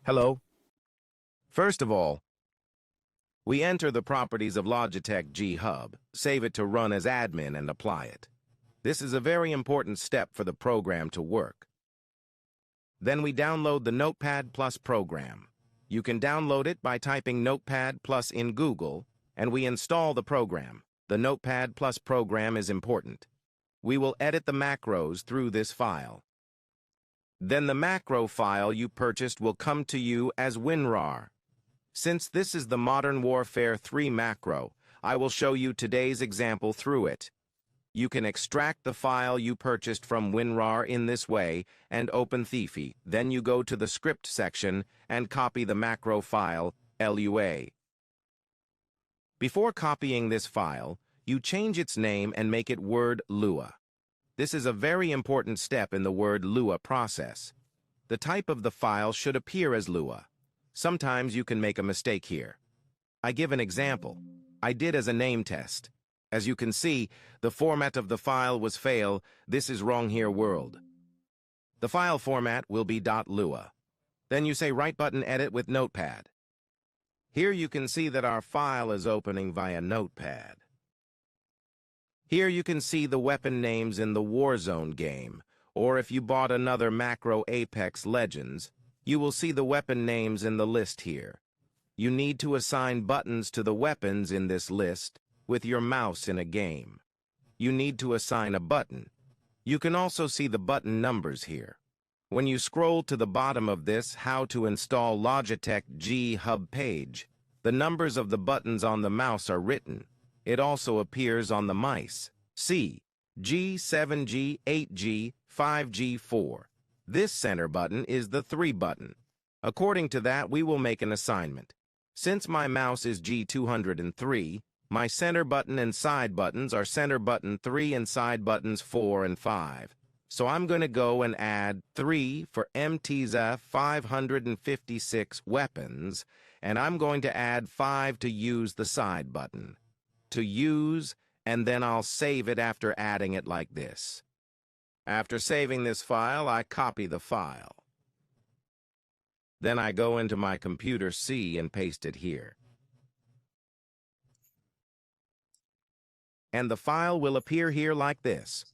Hello. First of all, we enter the properties of Logitech G HUB, save it to run as admin, and apply it. This is a very important step for the program to work. Then we download the Notepad+ program. You can download it by typing Notepad+ in Google, and we install the program. The Notepad+ program is important. We will edit the macros through this file. Then the macro file you purchased will come to you as WinRAR. Since this is the Modern Warfare 3 macro, I will show you today's example through it. You can extract the file you purchased from WinRAR in this way and open Thiefy. Then you go to the script section and copy the macro file, Lua. Before copying this file, you change its name and make it word Lua. This is a very important step in the word Lua process. The type of the file should appear as Lua. Sometimes you can make a mistake here. I give an example. I did as a name test. As you can see, the format of the file was fail. This is wrong here world. The file format will be .lua. Then you say right button edit with Notepad. Here you can see that our file is opening via Notepad. Here you can see the weapon names in the Warzone game, or if you bought another macro Apex Legends, you will see the weapon names in the list here. You need to assign buttons to the weapons in this list with your mouse in a game. You need to assign a button. You can also see the button numbers here. When you scroll to the bottom of this How to Install Logitech G HUB page, the numbers of the buttons on the mouse are written. It also appears on the mice. C, G, 7G, 8G, 5G, 4. This center button is the 3 button. According to that, we will make an assignment. Since my mouse is G203, my center button and side buttons are center button 3 and side buttons 4 and 5. So I'm going to go and add 3 for MTZ 556 weapons, and I'm going to add 5 to use the side button. To use, and then I'll save it after adding it like this. After saving this file, I copy the file. Then I go into my computer C and paste it here. And the file will appear here like this.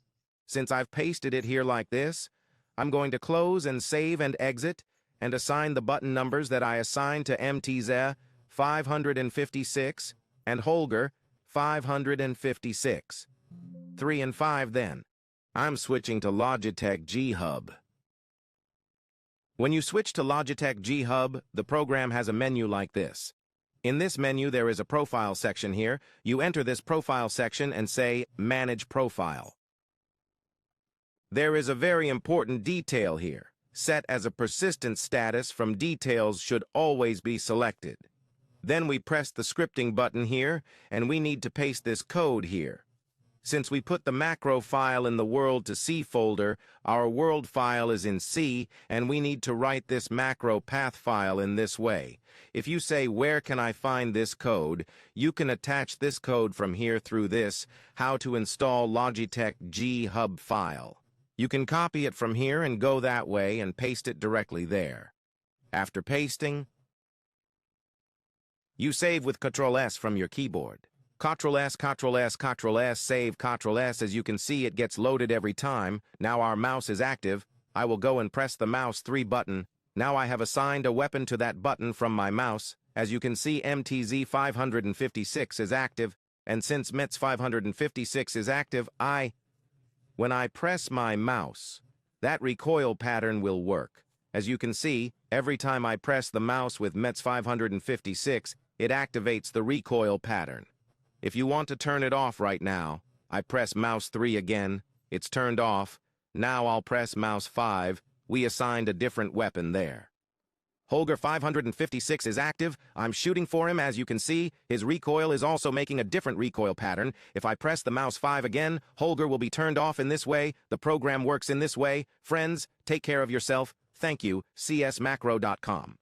Since I've pasted it here like this, I'm going to close and save and exit and assign the button numbers that I assigned to MTZ 556 and Holger 556. 3 and 5 then. I'm switching to Logitech G HUB. When you switch to Logitech G HUB, the program has a menu like this. In this menu, there is a profile section here. You enter this profile section and say Manage Profile. There is a very important detail here. Set as a persistent status from details should always be selected. Then we press the scripting button here, and we need to paste this code here. Since we put the macro file in the World to C folder, our world file is in C, and we need to write this macro path file in this way. If you say, where can I find this code, you can attach this code from here through this How to Install Logitech G HUB file. You can copy it from here and go that way and paste it directly there. After pasting, you save with Ctrl+S from your keyboard. Ctrl+S, Ctrl+S, Ctrl+S, save, Ctrl+S. As you can see, it gets loaded every time. Now our mouse is active. I will go and press the mouse 3 button. Now I have assigned a weapon to that button from my mouse. As you can see, MTZ 556 is active. And since METS 556 is active, when I press my mouse, that recoil pattern will work. As you can see, every time I press the mouse with METS 556, it activates the recoil pattern. If you want to turn it off right now, I press mouse 3 again, it's turned off. Now I'll press mouse 5, we assigned a different weapon there. Holger 556 is active, I'm shooting for him. As you can see, his recoil is also making a different recoil pattern. If I press the mouse 5 again, Holger will be turned off in this way. The program works in this way. Friends, take care of yourself. Thank you, csmacro.com.